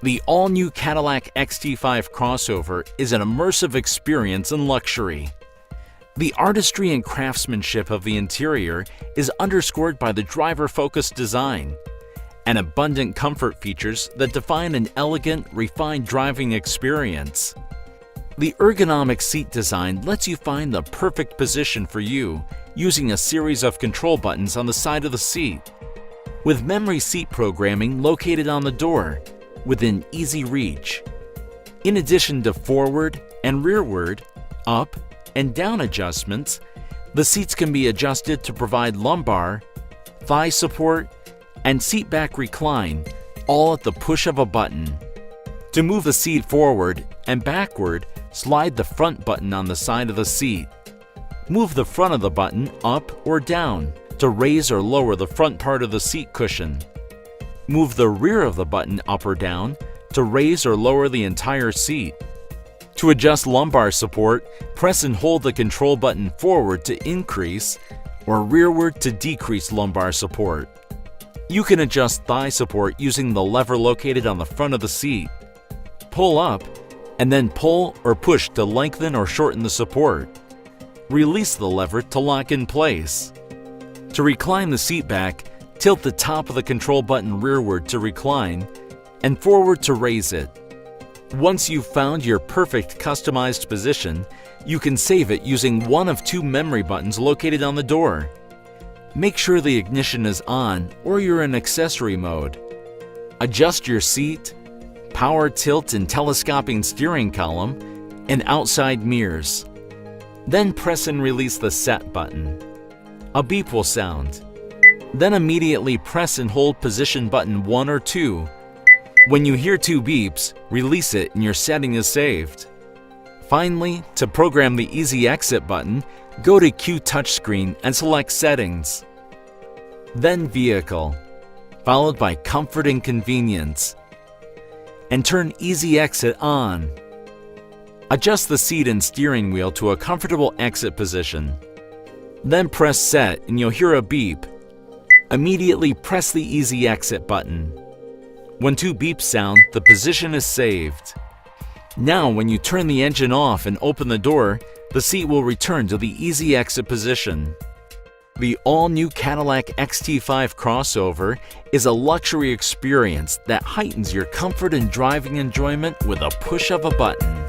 The all-new Cadillac XT5 crossover is an immersive experience in luxury. The artistry and craftsmanship of the interior is underscored by the driver-focused design and abundant comfort features that define an elegant, refined driving experience. The ergonomic seat design lets you find the perfect position for you using a series of control buttons on the side of the seat. With memory seat programming located on the door, within easy reach. In addition to forward and rearward, up and down adjustments, the seats can be adjusted to provide lumbar, thigh support, and seat back recline, all at the push of a button. To move the seat forward and backward, slide the front button on the side of the seat. Move the front of the button up or down to raise or lower the front part of the seat cushion. Move the rear of the button up or down to raise or lower the entire seat. To adjust lumbar support, press and hold the control button forward to increase or rearward to decrease lumbar support. You can adjust thigh support using the lever located on the front of the seat. Pull up and then pull or push to lengthen or shorten the support. Release the lever to lock in place. To recline the seat back, tilt the top of the control button rearward to recline and forward to raise it. Once you've found your perfect customized position, you can save it using one of two memory buttons located on the door. Make sure the ignition is on or you're in accessory mode. Adjust your seat, power tilt and telescoping steering column, and outside mirrors. Then press and release the set button. A beep will sound. Then immediately press and hold position button 1 or 2. When you hear 2 beeps, release it and your setting is saved. Finally, to program the Easy Exit button, go to Q Touchscreen and select Settings. Then Vehicle, followed by Comfort and Convenience, and turn Easy Exit on. Adjust the seat and steering wheel to a comfortable exit position. Then press Set and you'll hear a beep. Immediately press the Easy Exit button. When 2 beeps sound, the position is saved. Now when you turn the engine off and open the door, the seat will return to the Easy Exit position. The all-new Cadillac XT5 crossover is a luxury experience that heightens your comfort and driving enjoyment with a push of a button.